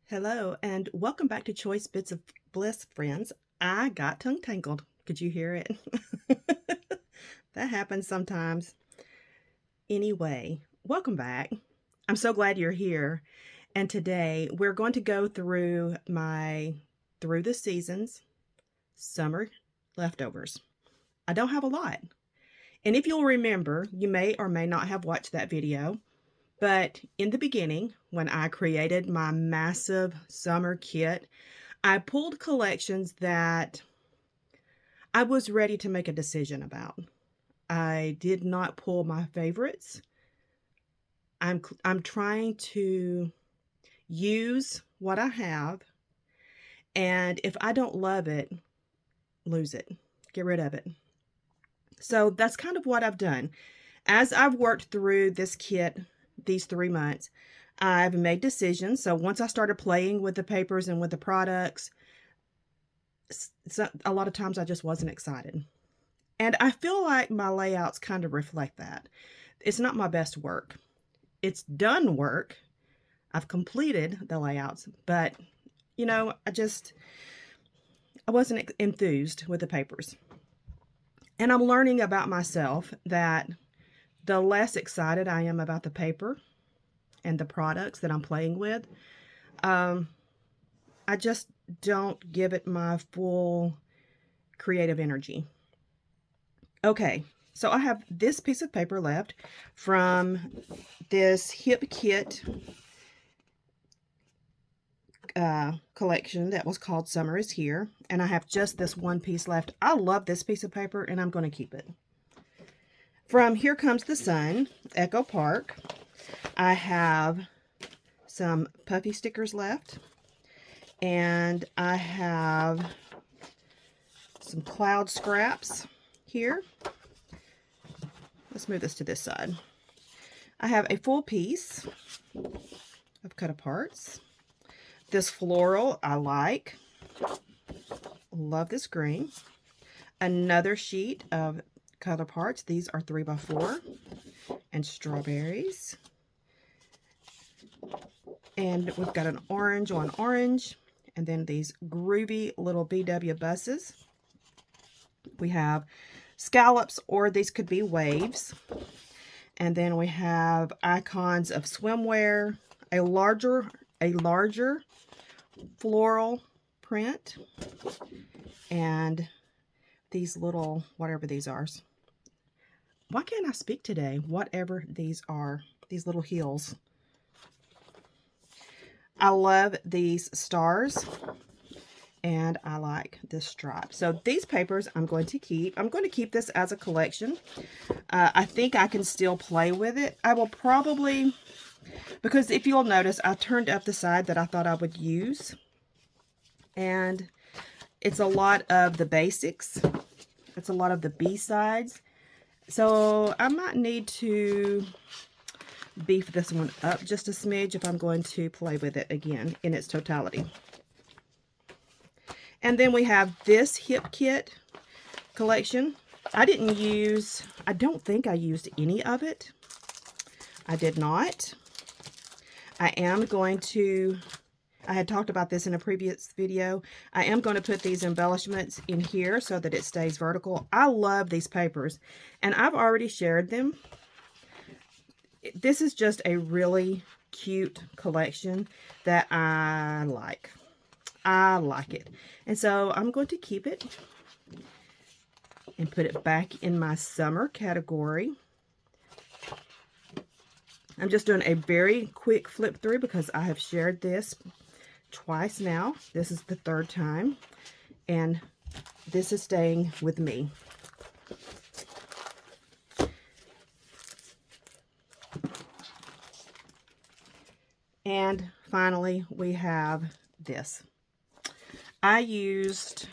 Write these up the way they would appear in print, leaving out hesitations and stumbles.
Hello, and welcome back to Choice Bits of Bliss, friends. I got tongue tangled. Could you hear it? That happens sometimes. Anyway, welcome back. I'm so glad you're here. And today we're going to go through my through the seasons summer leftovers. I don't have a lot. And if you'll remember, you may or may not have watched that video. But in the beginning, when I created my massive summer kit, I pulled collections that I was ready to make a decision about. I did not pull my favorites. I'm trying to use what I have, and if I don't love it, lose it. Get rid of it. So that's kind of what I've done. As I've worked through this kit these 3 months, I've made decisions. So once I started playing with the papers and with the products, a lot of times I just wasn't excited. And I feel like my layouts kind of reflect that. It's not my best work. It's done work. I've completed the layouts, but I wasn't enthused with the papers. And I'm learning about myself that the less excited I am about the paper and the products that I'm playing with, I just don't give it my full creative energy. Okay, so I have this piece of paper left from this Hip Kit collection that was called Summer is Here, and I have just this one piece left. I love this piece of paper, and I'm going to keep it. From Here Comes the Sun, Echo Park, I have some puffy stickers left, and I have some cloud scraps here. Let's move this to this side. I have a full piece of cut aparts. This floral I like. Love this green. Another sheet of cut aparts. These are 3x4 and strawberries. And we've got an orange on orange, and then these groovy little BW buses. We have scallops, or these could be waves. And then we have icons of swimwear, a larger floral print, and these little, whatever these are. Why can't I speak today? Whatever these are, these little heels. I love these stars, and I like this stripe. So these papers I'm going to keep. I'm going to keep this as a collection. I think I can still play with it. I will probably, because if you'll notice, I turned up the side that I thought I would use. And it's a lot of the basics. It's a lot of the B-sides. So I might need to beef this one up just a smidge if I'm going to play with it again in its totality. And then we have this Hip Kit collection. I don't think I used any of it. I did not. I had talked about this in a previous video. I am going to put these embellishments in here so that it stays vertical. I love these papers, and I've already shared them. This is just a really cute collection that I like. I like it. And so I'm going to keep it and put it back in my summer category. I'm just doing a very quick flip through because I have shared this twice now. This is the 3rd time, and this is staying with me. And finally, we have this. I used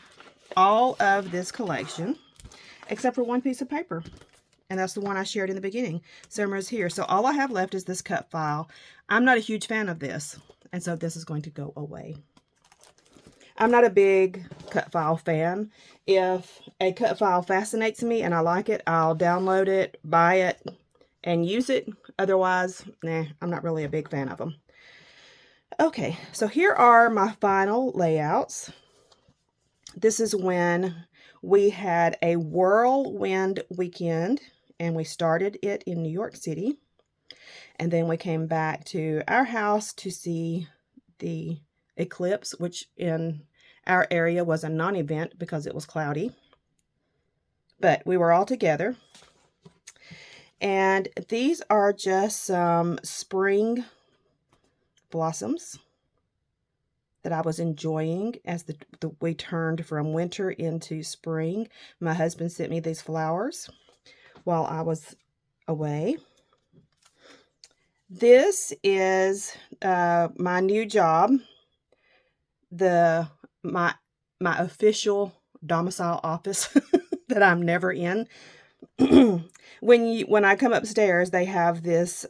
all of this collection except for one piece of paper, and that's the one I shared in the beginning. Summer is Here. So all I have left is this cut file. I'm not a huge fan of this, and so this is going to go away. I'm not a big cut file fan. If a cut file fascinates me and I like it, I'll download it, buy it, and use it. Otherwise, nah, I'm not really a big fan of them. Okay, so here are my final layouts. This is when we had a whirlwind weekend, and we started it in New York City. And then we came back to our house to see the eclipse, which in our area was a non-event because it was cloudy. But we were all together. And these are just some spring blossoms that I was enjoying as we turned from winter into spring. My husband sent me these flowers while I was away. This is my new job, my official domicile office that I'm never in. When I come upstairs, they have this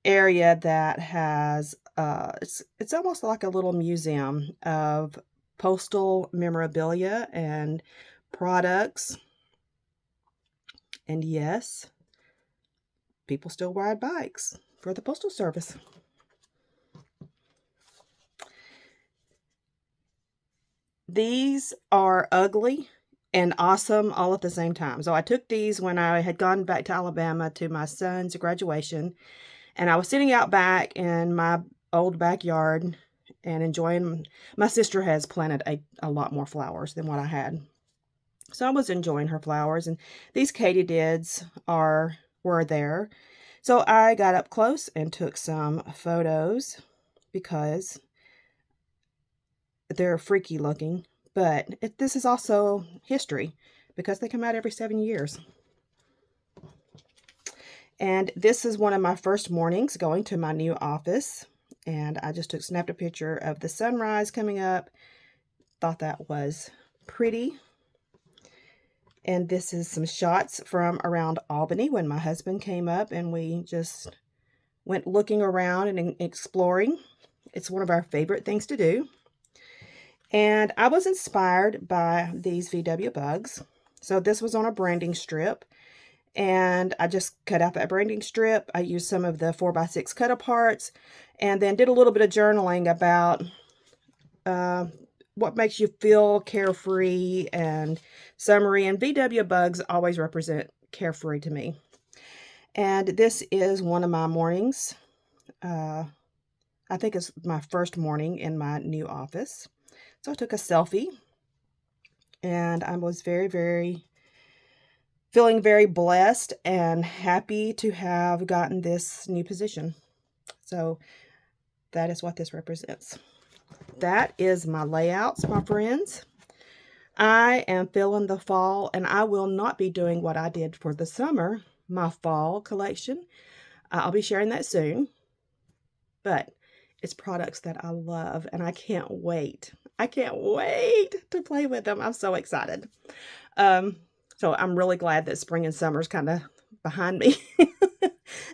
area that has it's almost like a little museum of postal memorabilia and products. And yes, people still ride bikes for the postal service. These are ugly and awesome all at the same time. So I took these when I had gone back to Alabama to my son's graduation, and I was sitting out back in my old backyard and enjoying. My sister has planted a lot more flowers than what I had. So I was enjoying her flowers, and these katydids were there. So I got up close and took some photos because they're freaky looking, but this is also history because they come out every 7 years. And this is one of my first mornings going to my new office, and I just snapped a picture of the sunrise coming up. Thought that was pretty. And this is some shots from around Albany when my husband came up and we just went looking around and exploring. It's one of our favorite things to do. And I was inspired by these VW bugs. So this was on a branding strip, and I just cut out that branding strip. I used some of the 4x6 cut aparts and then did a little bit of journaling about what makes you feel carefree and summery. And VW bugs always represent carefree to me. And this is one of my mornings. I think it's my first morning in my new office. So I took a selfie, and I was feeling very blessed and happy to have gotten this new position. So that is what this represents. That is my layouts, my friends. I am feeling the fall, and I will not be doing what I did for the summer, my fall collection. I'll be sharing that soon, but it's products that I love, and I can't wait. I can't wait to play with them. I'm so excited. So I'm really glad that spring and summer's kind of behind me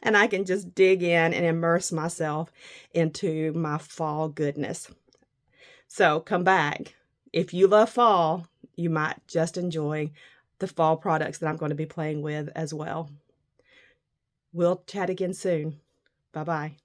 and I can just dig in and immerse myself into my fall goodness. So come back. If you love fall, you might just enjoy the fall products that I'm going to be playing with as well. We'll chat again soon. Bye-bye.